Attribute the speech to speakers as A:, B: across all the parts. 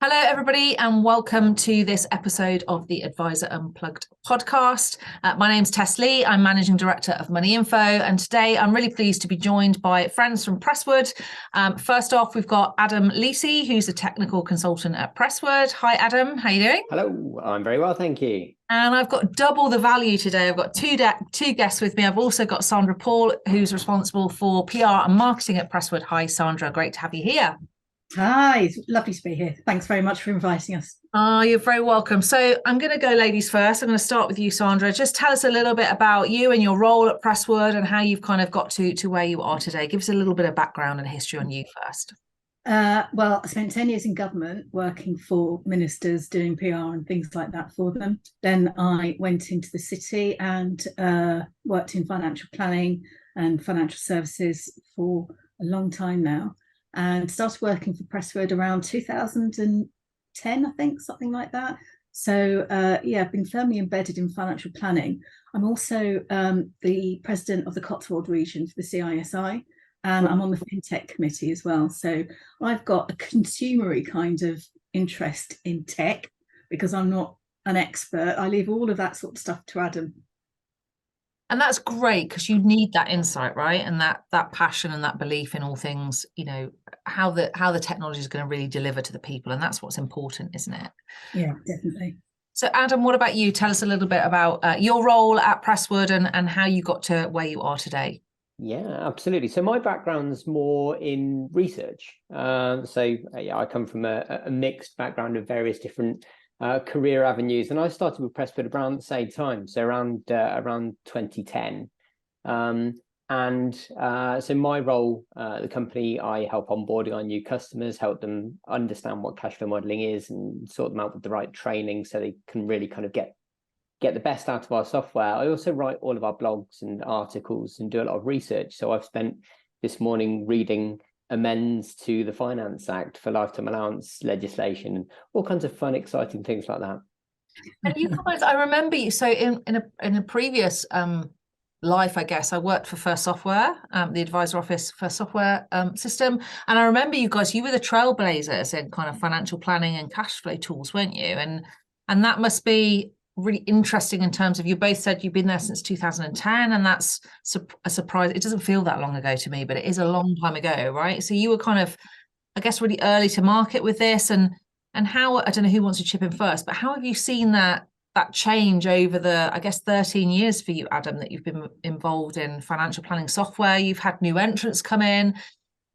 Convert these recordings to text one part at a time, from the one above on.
A: Hello, everybody, and welcome to this episode of the Advisor Unplugged podcast. My name's Tess Lee. I'm Managing Director of Money Info, and today I'm really pleased to be joined by friends from Presswood. First off, we've got Adam Leci, who's a technical consultant at Presswood. Hi, Adam. How are you doing?
B: Hello, I'm very well, thank you.
A: And I've got double the value today. I've got two guests with me. I've also got Sandra Paul, who's responsible for PR and marketing at Presswood. Hi, Sandra. Great to have you here.
C: Hi, it's lovely to be here. Thanks very much for inviting us.
A: Oh, you're very welcome. So I'm going to go ladies first. I'm going to start with you, Sandra. Just tell us a little bit about you and your role at Presswood and how you've kind of got to where you are today. Give us a little bit of background and history on you first.
C: Well, I spent 10 years in government working for ministers, doing PR and things like that for them. Then I went into the city and worked in financial planning and financial services for a long time now. And started working for Presswood around 2010, I think, something like that. So, I've been firmly embedded in financial planning. I'm also the president of the Cotswold region for the CISI, and I'm on the FinTech committee as well. So I've got a consumery kind of interest in tech because I'm not an expert. I leave all of that sort of stuff to Adam.
A: And that's great because you need that insight, right? And that passion and that belief in all things, you know, how the technology is going to really deliver to the people. And that's what's important, isn't it?
C: Yeah, definitely.
A: So Adam, what about you? Tell us a little bit about your role at Presswood and how you got to where you are today.
B: Yeah, absolutely. So my background's more in research. I come from a mixed background of various different career avenues, and I started with Presswood around the same time, so around 2010. So my role at the company, I help onboarding our new customers, help them understand what cash flow modeling is, and sort them out with the right training so they can really kind of get the best out of our software. I also write all of our blogs and articles and do a lot of research. So I've spent this morning reading amends to the Finance Act for lifetime allowance legislation and all kinds of fun, exciting things like that.
A: And you guys, I remember you. So in a previous life, I guess I worked for First Software, the advisor office First Software system, and I remember you guys. You were the trailblazers in kind of financial planning and cash flow tools, weren't you? And that must be really interesting in terms of, you both said you've been there since 2010, and that's a surprise. It doesn't feel that long ago to me, but it is a long time ago, right? So you were kind of, I guess, really early to market with this, and how, I don't know who wants to chip in first, but how have you seen that change over the, I guess, 13 years for you, Adam, that you've been involved in financial planning software? You've had new entrants come in,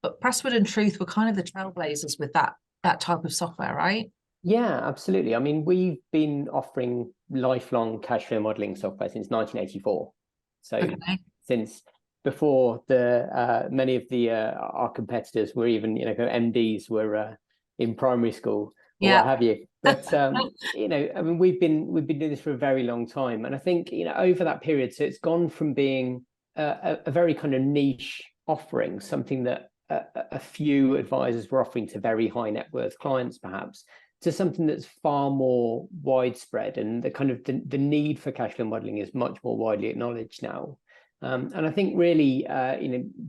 A: but Presswood and Truth were kind of the trailblazers with that type of software, right?
B: Yeah, absolutely. I mean, we've been offering lifelong cash flow modeling software since 1984. So since before many of our competitors were even, MDs were in primary school or what have you. But I mean, we've been doing this for a very long time, and I think over that period, so it's gone from being a very kind of niche offering, something that a few advisors were offering to very high net worth clients, perhaps, to something that's far more widespread, and the need for cash flow modeling is much more widely acknowledged now. And I think really,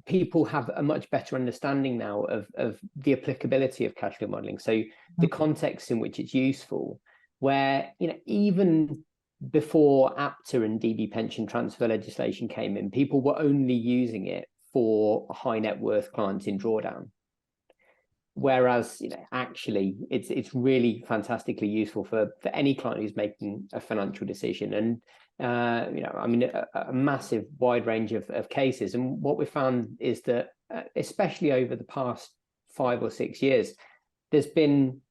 B: people have a much better understanding now of the applicability of cash flow modeling. So the context in which it's useful, where, even before APTA and DB pension transfer legislation came in, people were only using it for high net worth clients in drawdown. Whereas, actually, it's really fantastically useful for any client who's making a financial decision. And, I mean, a massive wide range of cases. And what we found is that, especially over the past 5 or 6 years, there's been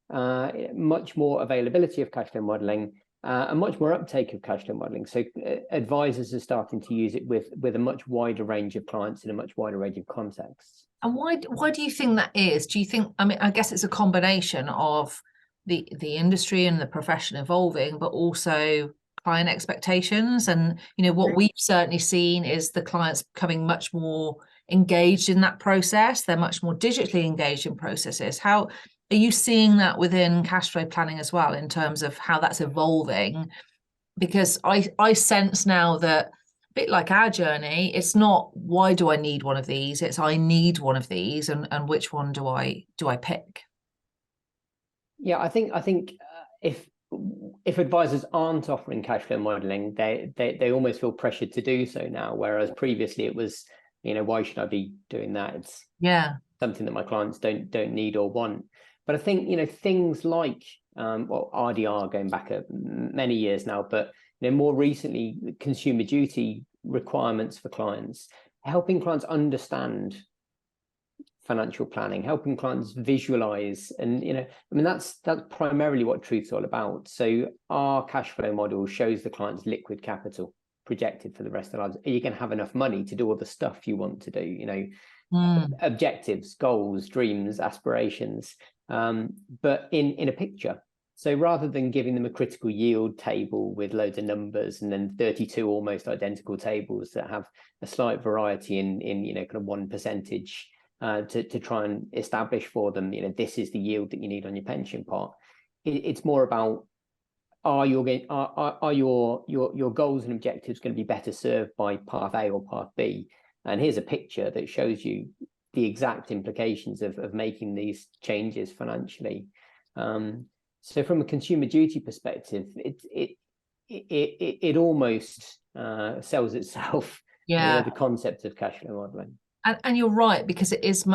B: much more availability of cash flow modeling and much more uptake of cash flow modeling. So advisors are starting to use it with a much wider range of clients in a much wider range of contexts.
A: And why do you think that is? Do you think, I mean, I guess it's a combination of the industry and the profession evolving, but also client expectations. And, what we've certainly seen is the clients becoming much more engaged in that process. They're much more digitally engaged in processes. How are you seeing that within cash flow planning as well, in terms of how that's evolving? Because I sense now that, bit like our journey, it's not why do I need one of these, it's I need one of these, and which one do I pick?
B: Yeah, I think if advisors aren't offering cash flow modeling, they almost feel pressured to do so now, whereas previously it was, why should I be doing that? It's something that my clients don't need or want. But I think things like RDR going back many years now, but more recently consumer duty requirements for clients, helping clients understand financial planning, helping clients visualize, and that's primarily what Truth's all about. So our cash flow model shows the client's liquid capital projected for the rest of their lives. Are you going to have enough money to do all the stuff you want to do? Objectives, goals, dreams, aspirations, but in a picture. So rather than giving them a critical yield table with loads of numbers and then 32 almost identical tables that have a slight variety in kind of 1%, to try and establish for them, this is the yield that you need on your pension pot. It's more about, are your goals and objectives going to be better served by path A or path B? And here's a picture that shows you the exact implications of making these changes financially. So from a consumer duty perspective, it almost sells itself. The concept of cash flow modeling.
A: And you're right, because it's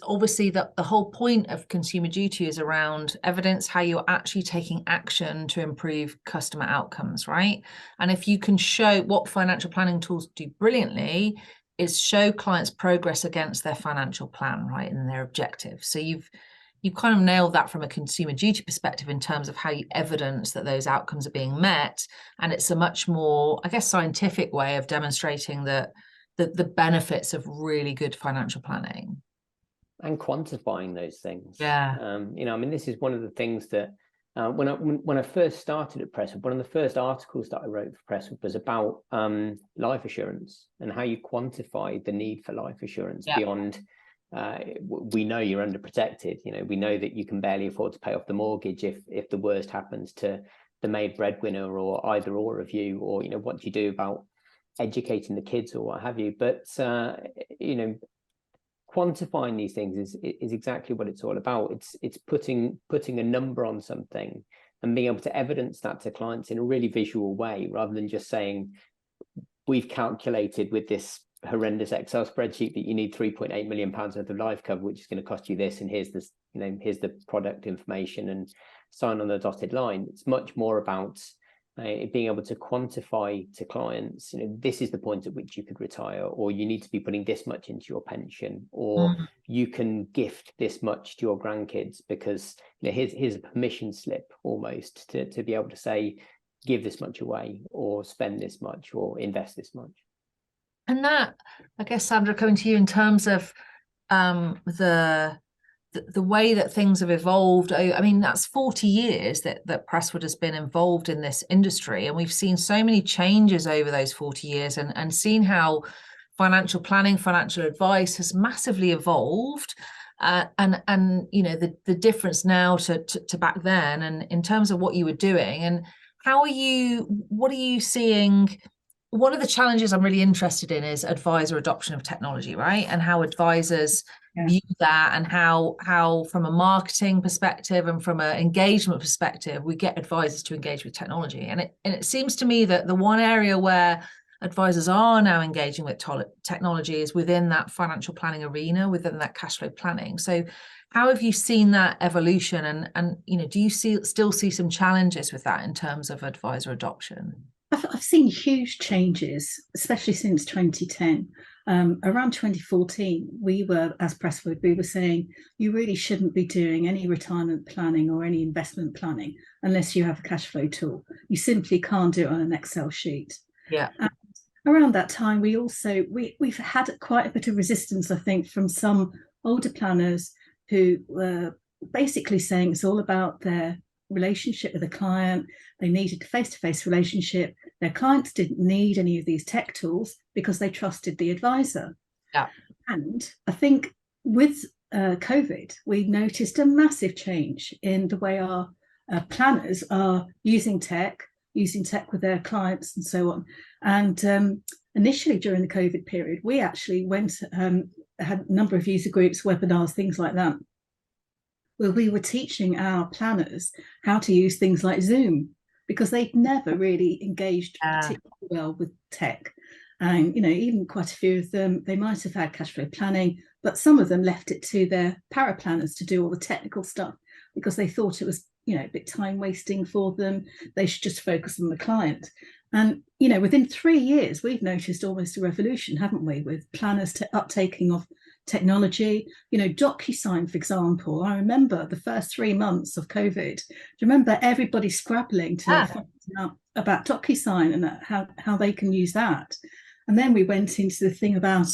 A: obviously that the whole point of consumer duty is around evidence, how you're actually taking action to improve customer outcomes, right? And if you can show, what financial planning tools do brilliantly is show clients progress against their financial plan, right, and their objectives. So you've kind of nailed that from a consumer duty perspective in terms of how you evidence that those outcomes are being met. And it's a much more, I guess, scientific way of demonstrating that the benefits of really good financial planning
B: and quantifying those things. This is one of the things that when I first started at Presswood, one of the first articles that I wrote for Presswood was about life assurance and how you quantify the need for life assurance beyond we know you're underprotected. We know that you can barely afford to pay off the mortgage if the worst happens to the main breadwinner or either or of you, or what do you do about educating the kids or what have you. But quantifying these things is exactly what it's all about. It's putting a number on something and being able to evidence that to clients in a really visual way, rather than just saying, we've calculated with this horrendous Excel spreadsheet that you need 3.8 million pounds worth of life cover, which is going to cost you this, and here's this, here's the product information, and sign on the dotted line. It's much more about being able to quantify to clients, this is the point at which you could retire, or you need to be putting this much into your pension, or you can gift this much to your grandkids because here's a permission slip almost to be able to say, give this much away, or spend this much, or invest this much.
A: And that, I guess, Sandra, coming to you in terms of the way that things have evolved. I mean, that's 40 years that Presswood has been involved in this industry, and we've seen so many changes over those 40 years, and seen how financial planning, financial advice has massively evolved, and the difference now to back then, and in terms of what you were doing, and what are you seeing? One of the challenges I'm really interested in is advisor adoption of technology, right? And how advisors view that, and how from a marketing perspective and from an engagement perspective, we get advisors to engage with technology. And it seems to me that the one area where advisors are now engaging with technology is within that financial planning arena, within that cash flow planning. So how have you seen that evolution? And do you still see some challenges with that in terms of advisor adoption?
C: I've seen huge changes, especially since 2010. Around 2014, as Presswood, we were saying you really shouldn't be doing any retirement planning or any investment planning unless you have a cash flow tool. You simply can't do it on an Excel sheet. And around that time, we've had quite a bit of resistance, I think, from some older planners who were basically saying it's all about their relationship with the client. They needed a face-to-face relationship. Their clients didn't need any of these tech tools because they trusted the advisor. And I think with COVID, we noticed a massive change in the way our planners are using tech with their clients and so on. And initially during the COVID period, we actually had a number of user groups, webinars, things like that. where we were teaching our planners how to use things like Zoom, because they'd never really engaged particularly well with tech. And, even quite a few of them, they might have had cash flow planning, but some of them left it to their paraplanners to do all the technical stuff because they thought it was, a bit time wasting for them. They should just focus on the client. And, within 3 years, we've noticed almost a revolution, haven't we, with planners uptaking of technology. DocuSign, for example, I remember the first 3 months of COVID. Do you remember everybody scrabbling to find out about DocuSign and how they can use that? And then we went into the thing about,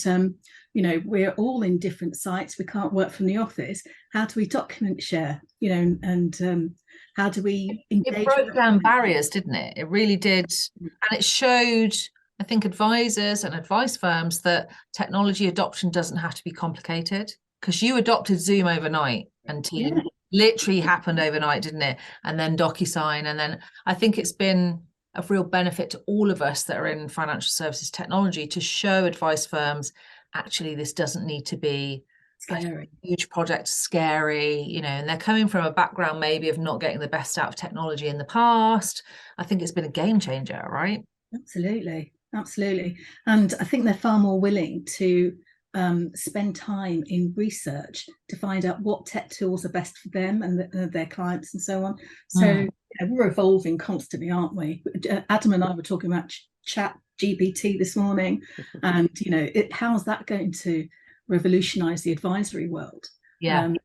C: we're all in different sites. We can't work from the office. How do we document share, and how do we engage?
A: It broke down barriers, didn't it? It really did. And it showed, I think, advisors and advice firms that technology adoption doesn't have to be complicated, because you adopted Zoom overnight and Teams literally happened overnight, didn't it? And then DocuSign. And then I think it's been of real benefit to all of us that are in financial services technology to show advice firms, actually, this doesn't need to be scary. A huge project, scary, and they're coming from a background maybe of not getting the best out of technology in the past. I think it's been a game changer, right?
C: Absolutely. And I think they're far more willing to spend time in research to find out what tech tools are best for them and their clients and so on. So we're evolving constantly, aren't we? Adam and I were talking about chat GPT this morning, and how's that going to revolutionize the advisory world? And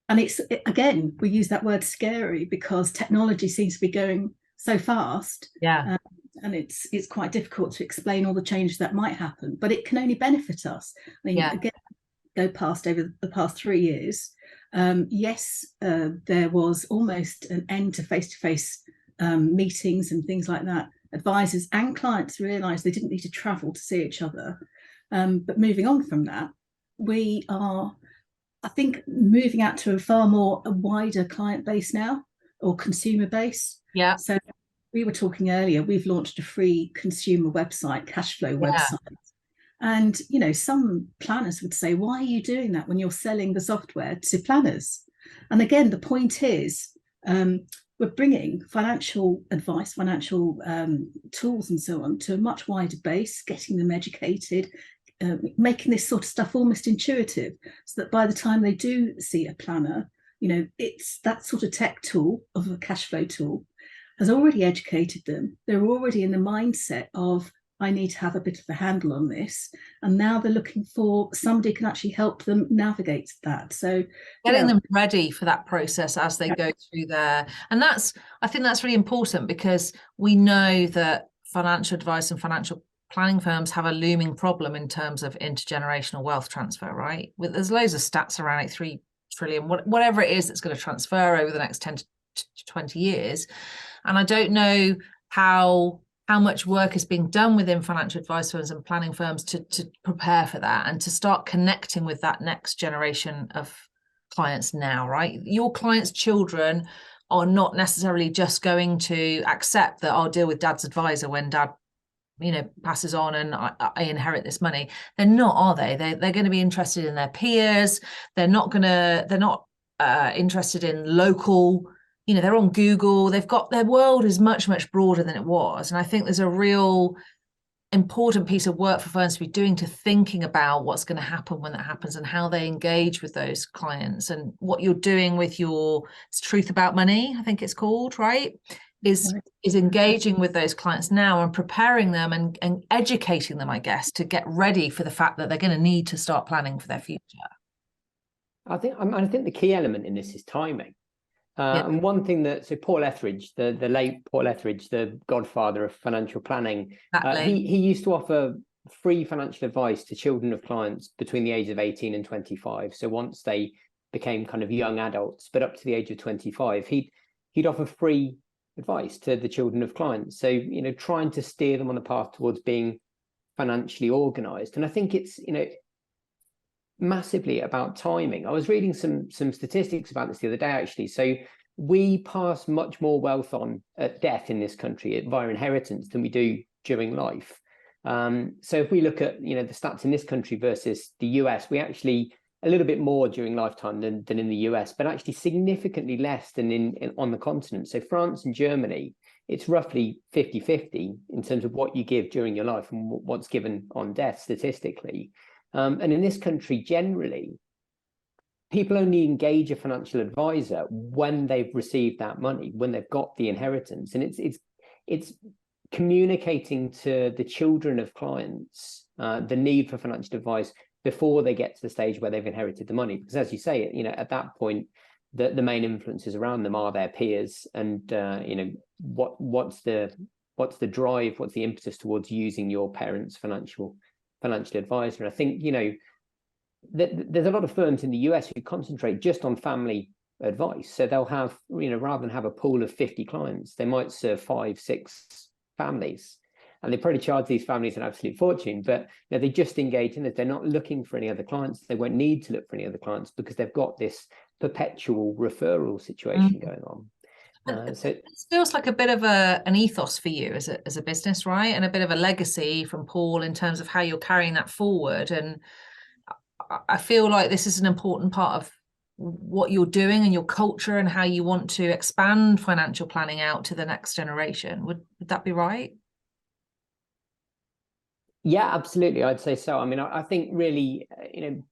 C: it's, again, we use that word scary because technology seems to be going so fast, and it's quite difficult to explain all the changes that might happen, but it can only benefit us. I mean, again, go past over the past 3 years. There was almost an end to face-to-face meetings and things like that. Advisors and clients realised they didn't need to travel to see each other. But moving on from that, we are, I think, moving out to a wider client base now, or consumer base. So we were talking earlier, we've launched a free consumer website, Cashflow website. And, some planners would say, why are you doing that when you're selling the software to planners? And again, the point is, we're bringing financial advice, financial tools and so on to a much wider base, getting them educated, making this sort of stuff almost intuitive, so that by the time they do see a planner, it's that sort of tech tool of a cash flow tool has already educated them. They're already in the mindset of, I need to have a bit of a handle on this. And now they're looking for somebody who can actually help them navigate that. So
A: getting them ready for that process as they go through there. And I think that's really important, because we know that financial advice and financial planning firms have a looming problem in terms of intergenerational wealth transfer, right? There's loads of stats around it, 3 trillion, whatever it is that's going to transfer over the next 10 to 20 years. And I don't know how much work is being done within financial advice firms and planning firms to prepare for that and to start connecting with that next generation of clients now, right? Your clients' children are not necessarily just going to accept that I'll deal with dad's advisor when dad, passes on and I inherit this money. They're not, are they? They're going to be interested in their peers. They're not interested in local, they're on Google. Their world is much, much broader than it was. And I think there's a real important piece of work for firms to be doing, to thinking about what's going to happen when that happens and how they engage with those clients, and what you're doing with your Truth About Money, I think it's called, right? Is engaging with those clients now and preparing them and educating them, I guess, to get ready for the fact that they're going to need to start planning for their future.
B: I think the key element in this is timing. And one thing so Paul Etheridge, the late Paul Etheridge, the godfather of financial planning, he used to offer free financial advice to children of clients between the age of 18 and 25. So once they became kind of young adults, but up to the age of 25, he'd offer free advice to the children of clients. So, trying to steer them on a path towards being financially organized. And I think it's, massively about timing. I was reading some statistics about this the other day, actually. So we pass much more wealth on at death in this country via inheritance than we do during life. So if we look at, the stats in this country versus the US, we actually a little bit more during lifetime than in the US, but actually significantly less than on the continent. So France and Germany, it's roughly 50-50 in terms of what you give during your life and what's given on death statistically. And in this country, generally, people only engage a financial advisor when they've received that money, when they've got the inheritance. And it's communicating to the children of clients the need for financial advice before they get to the stage where they've inherited the money. Because as you say, at that point, the main influences around them are their peers, and what's the drive, what's the impetus towards using your parents' financial advisor. And I think there's a lot of firms in the US who concentrate just on family advice. So they'll have, rather than have a pool of 50 clients, they might serve 5-6 families, and they probably charge these families an absolute fortune, but they just engage in it. They're not looking for any other clients. They won't need to look for any other clients because they've got this perpetual referral situation going on. So it
A: feels like a bit of an ethos for you as a business, right? And a bit of a legacy from Paul in terms of how you're carrying that forward. And I feel like this is an important part of what you're doing and your culture and how you want to expand financial planning out to the next generation. Would that be right?
B: Yeah, absolutely. I'd say so. I mean, I think really,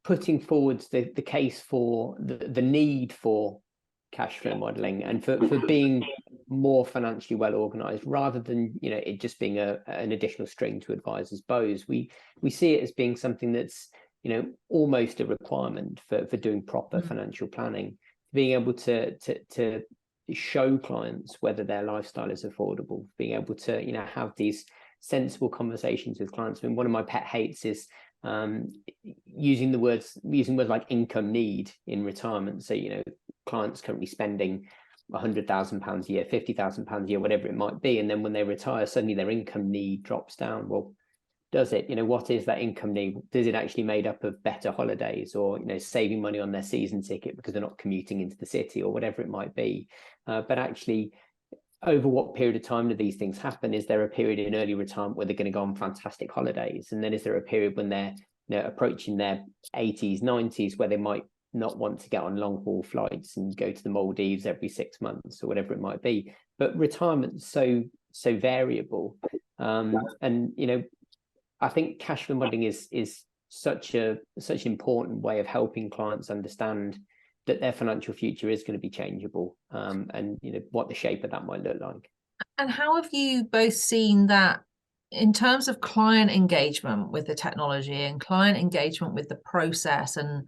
B: putting forward the case for the need for cash flow modeling and for being more financially well organized, rather than it just being an additional string to advisors' bows. We see it as being something that's almost a requirement for doing proper financial planning, being able to show clients whether their lifestyle is affordable, being able to have these sensible conversations with clients. I mean, one of my pet hates is using words like income need in retirement. So clients currently spending £100,000 a year, £50,000 a year, whatever it might be, and then when they retire, suddenly their income need drops down. Well, does it? What is that income need? Is it actually made up of better holidays, or saving money on their season ticket because they're not commuting into the city, or whatever it might be? But actually, over what period of time do these things happen? Is there a period in early retirement where they're going to go on fantastic holidays, and then is there a period when they're approaching their 80s, 90s, where they might not want to get on long haul flights and go to the Maldives every 6 months, or whatever it might be? But retirement's so variable, and I think cash flow modeling is such an important way of helping clients understand that their financial future is going to be changeable, and what the shape of that might look like.
A: And how have you both seen that in terms of client engagement with the technology and client engagement with the process and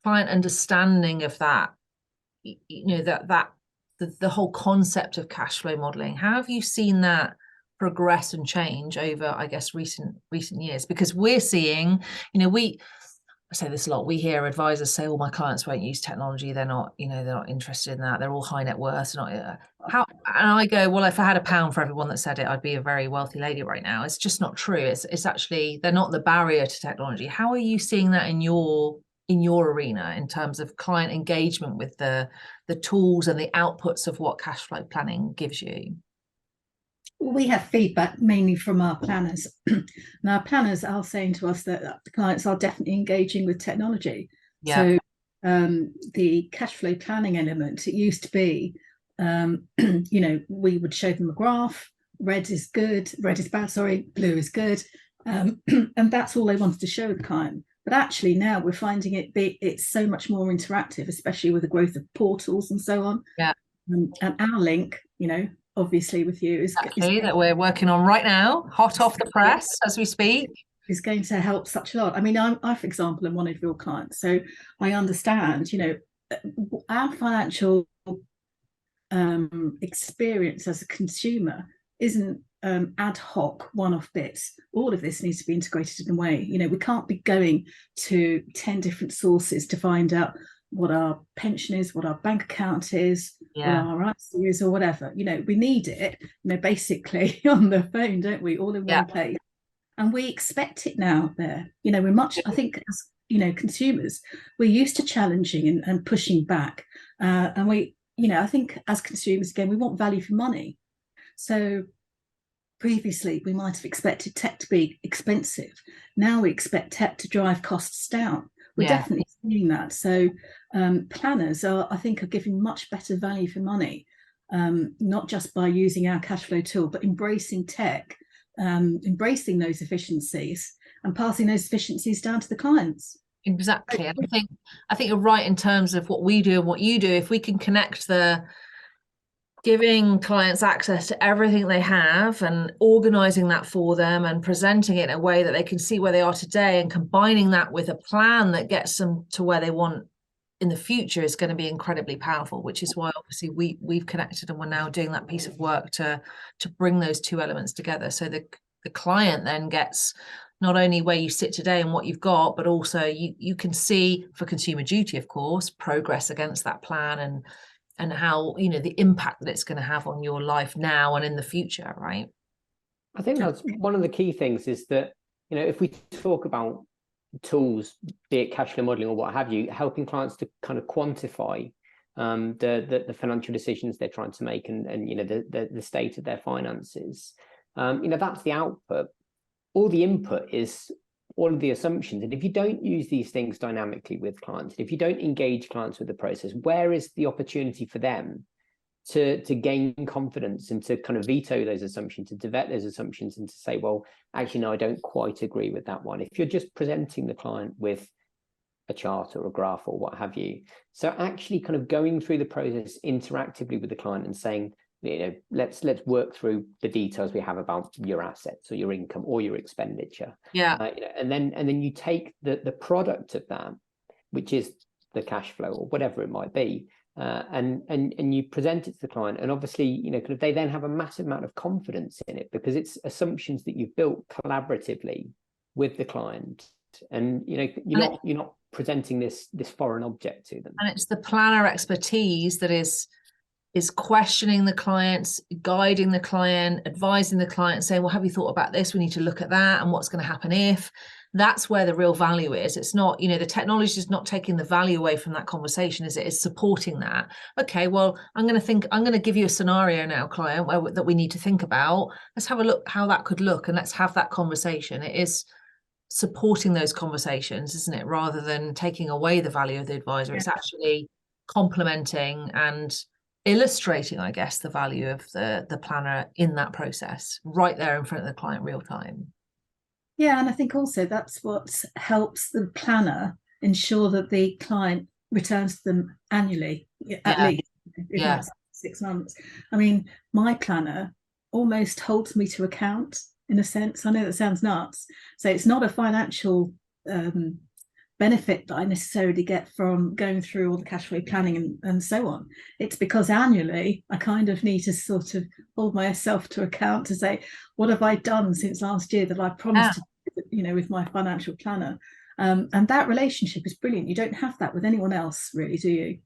A: client understanding of that, the whole concept of cash flow modeling? How have you seen that progress and change over, I guess, recent years? Because we're seeing, I say this a lot, we hear advisors say, my clients won't use technology, they're not interested in that, they're all high net worth. And I go, well, if I had £1 for everyone that said it, I'd be a very wealthy lady right now. It's just not true. It's actually, they're not the barrier to technology. How are you seeing that in your arena in terms of client engagement with the tools and the outputs of what cash flow planning gives you?
C: We have feedback mainly from our planners. And our planners are saying to us that the clients are definitely engaging with technology. Yeah. So the cash flow planning element, it used to be, we would show them a graph, red is bad, blue is good. And that's all they wanted to show the client. But actually now we're finding it's so much more interactive, especially with the growth of portals and so on.
A: Yeah.
C: And our link, obviously with you is
A: that we're working on right now, hot off the press as we speak,
C: is going to help such a lot. I mean, I for example am one of your clients, so I understand our financial experience as a consumer isn't ad hoc one-off bits. All of this needs to be integrated in a way. We can't be going to 10 different sources to find out what our pension is, what our bank account is, what our ISA is, or whatever. We need it, basically on the phone, don't we? All in one place. And we expect it now there. We're much, I think, as consumers, we're used to challenging and pushing back. And we, I think as consumers, again, we want value for money. So previously, we might have expected tech to be expensive. Now we expect tech to drive costs down. we're definitely seeing that. So planners I think are giving much better value for money, not just by using our Cashflow tool, but embracing tech, embracing those efficiencies and passing those efficiencies down to the clients.
A: Exactly. And I think you're right in terms of what we do and what you do. If we can connect the giving clients access to everything they have and organizing that for them and presenting it in a way that they can see where they are today and combining that with a plan that gets them to where they want in the future is going to be incredibly powerful, which is why obviously we've connected and we're now doing that piece of work to bring those two elements together. So the client then gets not only where you sit today and what you've got, but also you can see, for consumer duty, of course, progress against that plan and how, you know, the impact that it's going to have on your life now and in the future, right?
B: I think that's one of the key things is that, you know, if we talk about tools, be it cash flow modeling or what have you, helping clients to kind of quantify the financial decisions they're trying to make and you know, the state of their finances, you know, that's the output. All the input is all of the assumptions. And if you don't use these things dynamically with clients, if you don't engage clients with the process, where is the opportunity for them to gain confidence and to kind of veto those assumptions, to develop those assumptions and to say, well, actually, no, I don't quite agree with that one. If you're just presenting the client with a chart or a graph or what have you. So actually kind of going through the process interactively with the client and saying, you know, let's work through the details we have about your assets or your income or your expenditure. You know, and then you take the product of that, which is the cash flow or whatever it might be, and you present it to the client. And obviously, you know, kind of they then have a massive amount of confidence in it because it's assumptions that you've built collaboratively with the client. And you know, you're not presenting this foreign object to them.
A: And it's the planner expertise that is questioning the clients, guiding the client, advising the client, saying, well, have you thought about this? We need to look at that. And what's going to happen if? That's where the real value is. It's not, you know, the technology is not taking the value away from that conversation, is it? It's supporting that. Okay, well, I'm going to give you a scenario now, client, that we need to think about. Let's have a look how that could look and let's have that conversation. It is supporting those conversations, isn't it? Rather than taking away the value of the advisor, it's actually complementing and illustrating, I guess, the value of the planner in that process, right there in front of the client real time.
C: Yeah, and I think also that's what helps the planner ensure that the client returns to them annually, at least, if not 6 months. I mean, my planner almost holds me to account in a sense. I know that sounds nuts. So it's not a financial benefit that I necessarily get from going through all the cash flow planning and so on. It's because annually I kind of need to sort of hold myself to account to say, what have I done since last year that I promised to do, you know, with my financial planner? And that relationship is brilliant. You don't have that with anyone else, really, do you?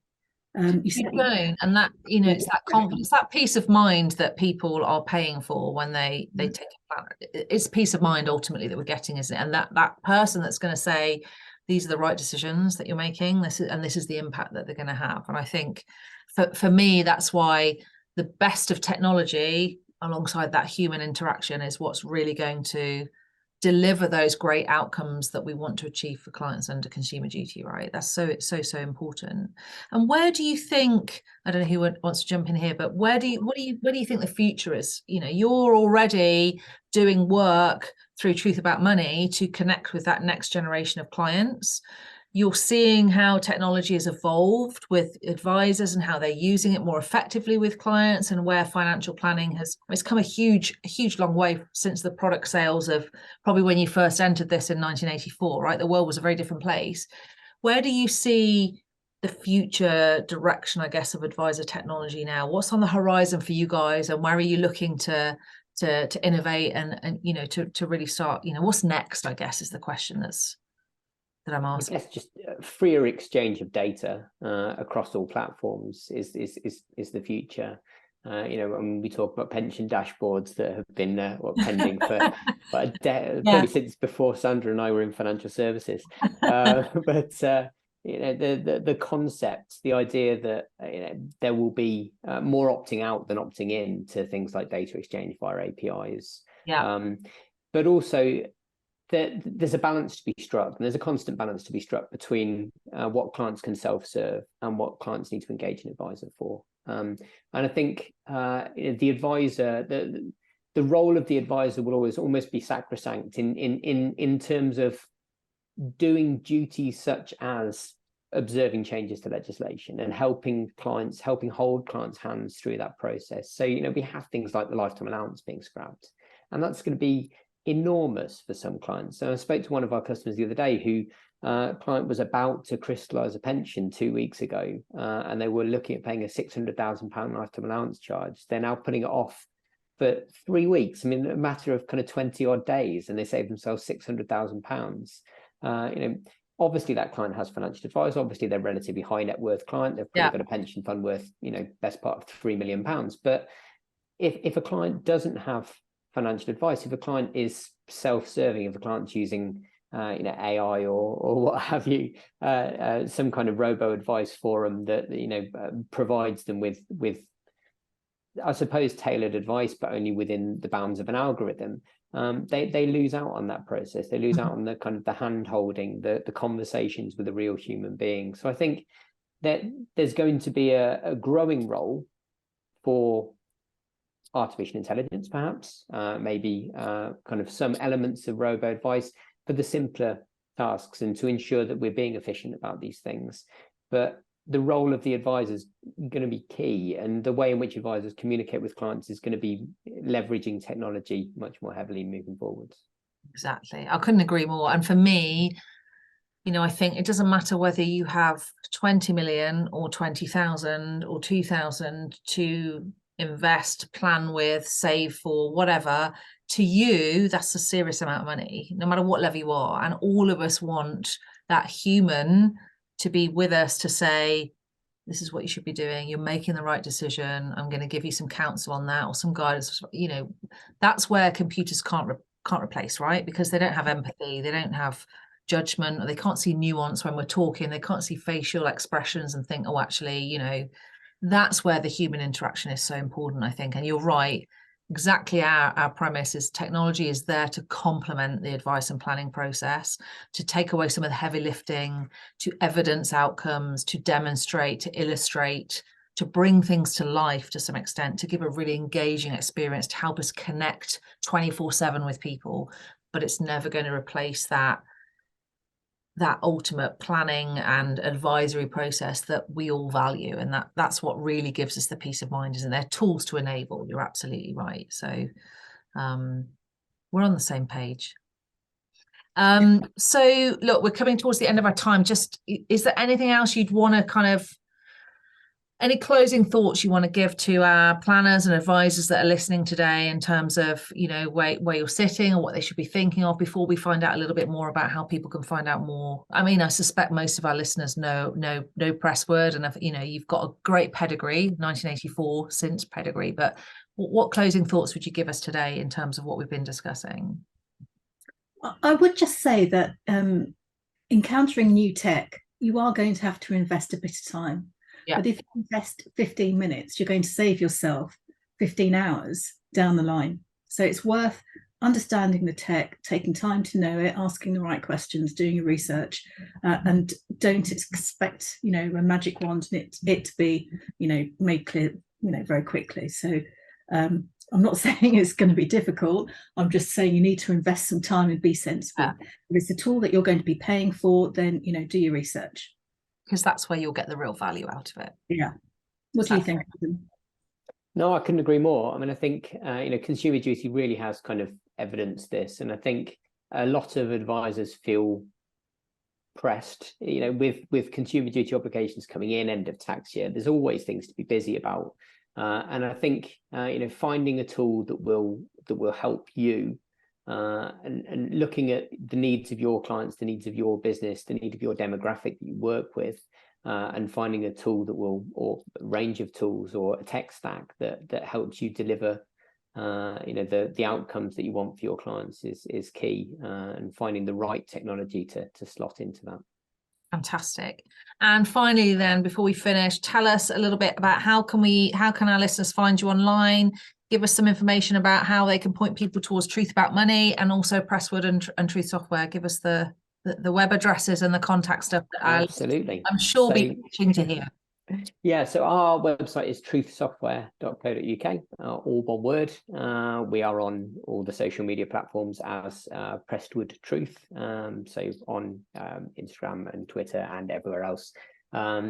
A: You don't, and that, you know, it's that confidence, that peace of mind that people are paying for when they take a planner. It's peace of mind ultimately that we're getting, isn't it? And that person that's going to say, these are the right decisions that you're making, this is the impact that they're going to have. And I think for me, that's why the best of technology alongside that human interaction is what's really going to deliver those great outcomes that we want to achieve for clients under consumer duty, right? That's so important. And where do you think, I don't know who wants to jump in here, but where do you think the future is? You know, you're already doing work through Truth About Money to connect with that next generation of clients. You're seeing how technology has evolved with advisors and how they're using it more effectively with clients, and where financial planning it's come a huge long way since the product sales of probably when you first entered this in 1984, right? The world was a very different place. Where do you see the future direction, I guess, of advisor technology now? What's on the horizon for you guys, and where are you looking to innovate and you know, to really start, you know, what's next, I guess, is the question that I'm asking.
B: I guess just freer exchange of data across all platforms is the future. You know, when we talk about pension dashboards that have been pending for probably since before Sandra and I were in financial services. But you know, the concept, the idea that you know, there will be more opting out than opting in to things like data exchange via APIs. But also, there's a balance to be struck, and there's a constant balance to be struck between what clients can self-serve and what clients need to engage an advisor for. And I think the advisor, the role of the advisor will always almost be sacrosanct in terms of doing duties such as observing changes to legislation and helping hold clients' hands through that process. So, we have things like the lifetime allowance being scrapped, and that's going to be enormous for some clients. So I spoke to one of our customers the other day who client was about to crystallize a pension 2 weeks ago, and they were looking at paying a £600,000 lifetime allowance charge. They're now putting it off for 3 weeks. I mean, a matter of kind of 20 odd days, and they save themselves £600,000. Obviously that client has financial advice. Obviously they're a relatively high net worth client. They've probably got a pension fund worth, best part of £3 million. But if a client doesn't have financial advice, if a client is self-serving, if a client's using AI or what have you, some kind of robo advice forum that provides them with I suppose tailored advice, but only within the bounds of an algorithm, they lose out on that process. They lose out on the kind of the hand holding, the conversations with a real human being. So I think that there's going to be a growing role for artificial intelligence, perhaps, maybe kind of some elements of robo advice for the simpler tasks, and to ensure that we're being efficient about these things. But the role of the advisor is going to be key, and the way in which advisors communicate with clients is going to be leveraging technology much more heavily moving forwards.
A: Exactly. I couldn't agree more. And for me, I think it doesn't matter whether you have 20 million or 20,000 or 2,000 to invest, plan with, save for, whatever. To you, that's a serious amount of money, no matter what level you are. And all of us want that human to be with us to say, this is what you should be doing. You're making the right decision. I'm going to give you some counsel on that, or some guidance. That's where computers can't replace, right? Because they don't have empathy. They don't have judgment, or they can't see nuance when we're talking. They can't see facial expressions and think, oh, actually, that's where the human interaction is so important, I think. And you're right. Exactly. Our premise is technology is there to complement the advice and planning process, to take away some of the heavy lifting, to evidence outcomes, to demonstrate, to illustrate, to bring things to life to some extent, to give a really engaging experience, to help us connect 24/7 with people. But it's never going to replace that ultimate planning and advisory process that we all value, and that's what really gives us the peace of mind, isn't there? Tools to enable. You're absolutely right. So we're on the same page. So look, we're coming towards the end of our time. Just, is there anything else you'd want to kind of, any closing thoughts you want to give to our planners and advisors that are listening today, in terms of, where you're sitting or what they should be thinking of, before we find out a little bit more about how people can find out more? I mean, I suspect most of our listeners know Presswood, and you've got a great pedigree, 1984 since pedigree. But what closing thoughts would you give us today in terms of what we've been discussing?
C: I would just say that encountering new tech, you are going to have to invest a bit of time. Yeah. But if you invest 15 minutes, you're going to save yourself 15 hours down the line. So it's worth understanding the tech, taking time to know it, asking the right questions, doing your research, and don't expect, a magic wand and it to be, made clear, very quickly. So I'm not saying it's going to be difficult. I'm just saying you need to invest some time and be sensible. If it's a tool that you're going to be paying for, then, do your research.
A: Because that's where you'll get the real value out of it.
C: Yeah. What do you think, Adam?
B: No, I couldn't agree more. I mean, I think, Consumer Duty really has kind of evidenced this. And I think a lot of advisors feel pressed, with Consumer Duty obligations coming in, end of tax year. There's always things to be busy about. And I think, finding a tool that will help you, and looking at the needs of your clients, the needs of your business, the need of your demographic that you work with, and finding a tool that will, or a range of tools, or a tech stack that helps you deliver, the outcomes that you want for your clients is key, and finding the right technology to slot into that.
A: Fantastic. And finally, then, before we finish, tell us a little bit about how can our listeners find you online? Give us some information about how they can point people towards Truth About Money, and also Presswood and Truth Software. Give us the web addresses and the contact stuff that
B: absolutely,
A: I'm sure be itching to hear.
B: Yeah, so our website is truthsoftware.co.uk, all one word. We are on all the social media platforms as Prestwood Truth, so on Instagram and Twitter and everywhere else.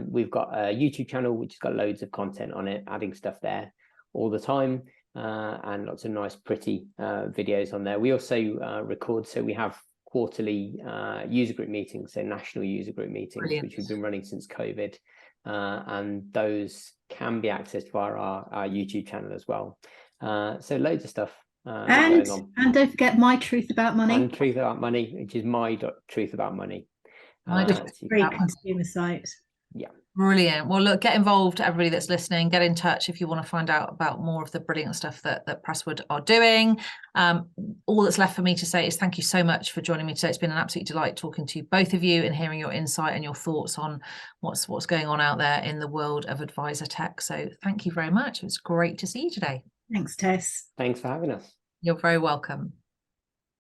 B: We've got a YouTube channel which has got loads of content on it, adding stuff there all the time, and lots of nice, pretty videos on there. We also record, so we have quarterly user group meetings, so national user group meetings, Brilliant. Which we've been running since COVID. And those can be accessed via our YouTube channel as well. So loads of stuff going on.
C: And don't forget My Truth About Money.
B: And Truth About Money, which is my.truthaboutmoney.
C: Great consumer site.
B: Yeah.
A: Brilliant. Well, look, get involved, everybody that's listening. Get in touch if you want to find out about more of the brilliant stuff that Presswood are doing. All that's left for me to say is thank you so much for joining me today. It's been an absolute delight talking to both of you and hearing your insight and your thoughts on what's going on out there in the world of advisor tech. So thank you very much. It was great to see you today.
C: Thanks, Tess.
B: Thanks for having us.
A: You're very welcome.